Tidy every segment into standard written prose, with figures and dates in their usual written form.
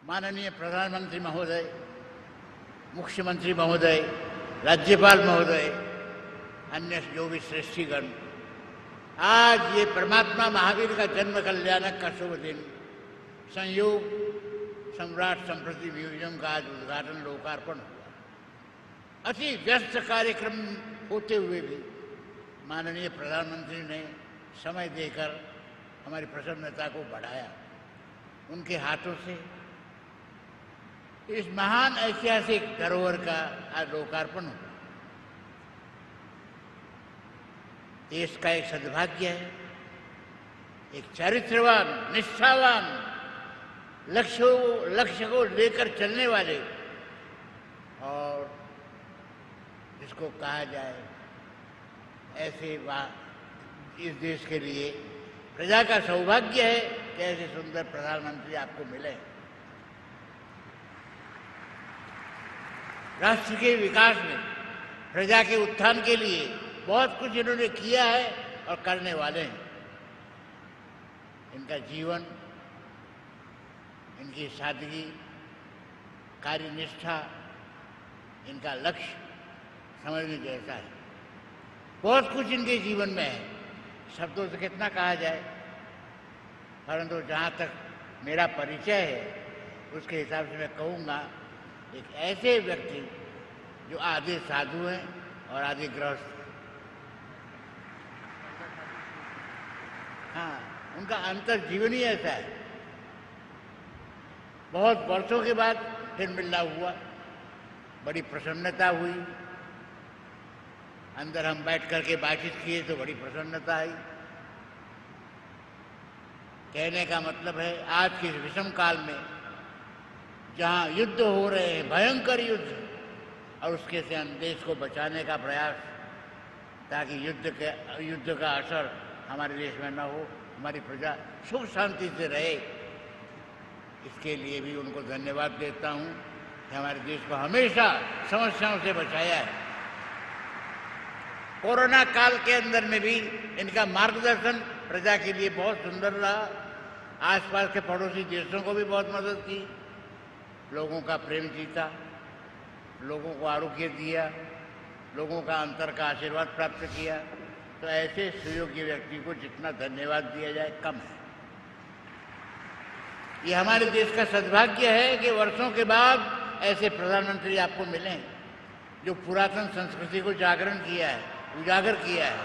माननीय प्रधानमंत्री महोदय, मुख्यमंत्री महोदय, राज्यपाल महोदय, अन्य जो भी श्रेष्ठीगण, आज ये परमात्मा महावीर का जन्म कल्याणक का शुभ दिन संयोग सम्राट संप्रति म्यूजियम का आज उद्घाटन लोकार्पण हुआ। अति व्यस्त कार्यक्रम होते हुए भी माननीय प्रधानमंत्री ने समय देकर हमारी प्रसन्नता को बढ़ाया। उनके हाथों से इस महान ऐतिहासिक धरोहर का आज लोकार्पण हुआ। देश का एक सद्भाग्य है, एक चरित्रवान, निष्ठावान, लक्ष्य को लेकर चलने वाले, और जिसको कहा जाए ऐसे इस देश के लिए प्रजा का सौभाग्य है कि ऐसे सुंदर प्रधानमंत्री आपको मिले। राष्ट्र के विकास में, प्रजा के उत्थान के लिए बहुत कुछ इन्होंने किया है और करने वाले हैं। इनका जीवन, इनकी सादगी, कार्यनिष्ठा, इनका लक्ष्य समझने जैसा है। बहुत कुछ इनके जीवन में है, शब्दों से कितना कहा जाए, परंतु जहाँ तक मेरा परिचय है उसके हिसाब से मैं कहूँगा, एक ऐसे व्यक्ति जो आधे साधु हैं और आधे गृहस्थ। हाँ, उनका अंतर जीवन ही ऐसा है। बहुत वर्षों के बाद फिर मिलना हुआ, बड़ी प्रसन्नता हुई। अंदर हम बैठ करके बातचीत किए तो बड़ी प्रसन्नता आई। कहने का मतलब है, आज के विषम काल में जहाँ युद्ध हो रहे हैं, भयंकर युद्ध, और उसके से हम देश को बचाने का प्रयास, ताकि युद्ध का असर हमारे देश में न हो, हमारी प्रजा सुख शांति से रहे, इसके लिए भी उनको धन्यवाद देता हूँ कि हमारे देश को हमेशा समस्याओं से बचाया है। कोरोना काल के अंदर में भी इनका मार्गदर्शन प्रजा के लिए बहुत सुंदर रहा। आसपास के पड़ोसी देशों को भी बहुत मदद की, लोगों का प्रेम जीता, लोगों को आरोग्य दिया, लोगों का अंतर का आशीर्वाद प्राप्त किया। तो ऐसे सुयोग्य व्यक्ति को जितना धन्यवाद दिया जाए कम है। ये हमारे देश का सद्भाग्य है कि वर्षों के बाद ऐसे प्रधानमंत्री आपको मिले जो पुरातन संस्कृति को जागरण किया है, उजागर किया है।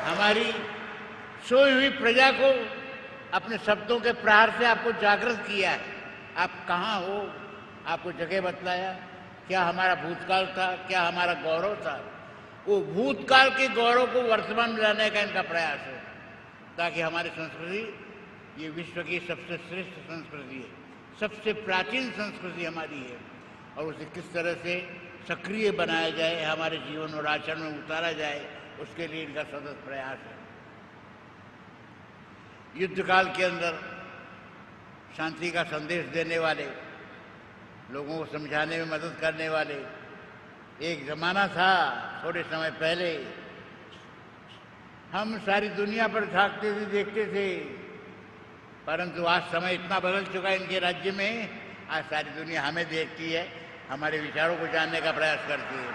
हमारी सोई हुई प्रजा को अपने शब्दों के प्रहार से आपको जागृत किया है। आप कहाँ हो, आपको जगह बतलाया। क्या हमारा भूतकाल था, क्या हमारा गौरव था, वो भूतकाल के गौरव को वर्तमान में लाने का इनका प्रयास है, ताकि हमारी संस्कृति ये विश्व की सबसे श्रेष्ठ संस्कृति है, सबसे प्राचीन संस्कृति हमारी है, और उसे किस तरह से सक्रिय बनाया जाए, हमारे जीवन और आचरण में उतारा जाए, उसके लिए इनका सतत प्रयास है। युद्ध काल के अंदर शांति का संदेश देने वाले, लोगों को समझाने में मदद करने वाले, एक जमाना था थोड़े समय पहले हम सारी दुनिया पर झांकते थे, देखते थे, परंतु आज समय इतना बदल चुका है इनके राज्य में, आज सारी दुनिया हमें देखती है, हमारे विचारों को जानने का प्रयास करती है।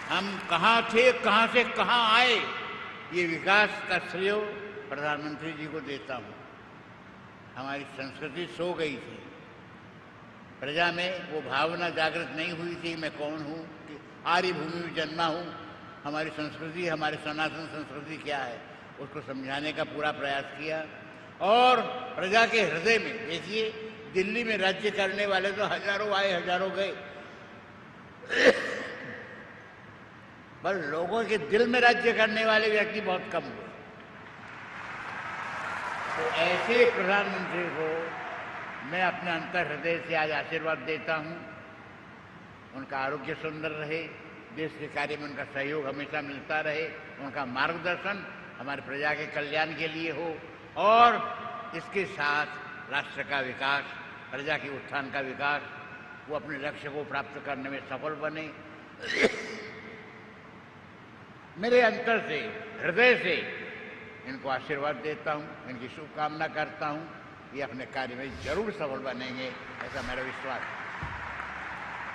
हम कहाँ थे, कहाँ से कहाँ आए, ये विकास का श्रेय प्रधानमंत्री जी को देता हूँ। हमारी संस्कृति सो गई थी, प्रजा में वो भावना जागृत नहीं हुई थी, मैं कौन हूँ, कि आर्य भूमि में जन्मा हूँ, हमारी संस्कृति, हमारी सनातन संस्कृति क्या है, उसको समझाने का पूरा प्रयास किया। और प्रजा के हृदय में, देखिए दिल्ली में राज्य करने वाले तो हजारों आए, हजारों गए, पर लोगों के दिल में राज्य करने वाले व्यक्ति बहुत कम हुए। तो ऐसे प्रधानमंत्री को मैं अपने अंतर हृदय से आज आशीर्वाद देता हूँ। उनका आरोग्य सुंदर रहे, देश के कार्य में उनका सहयोग हमेशा मिलता रहे, उनका मार्गदर्शन हमारे प्रजा के कल्याण के लिए हो, और इसके साथ राष्ट्र का विकास, प्रजा के उत्थान का विकास, वो अपने लक्ष्य को प्राप्त करने में सफल बने। मेरे अंतर से, हृदय से इनको आशीर्वाद देता हूँ, इनकी शुभकामना करता हूँ। ये अपने कार्य में जरूर सफल बनेंगे, ऐसा मेरा विश्वास है।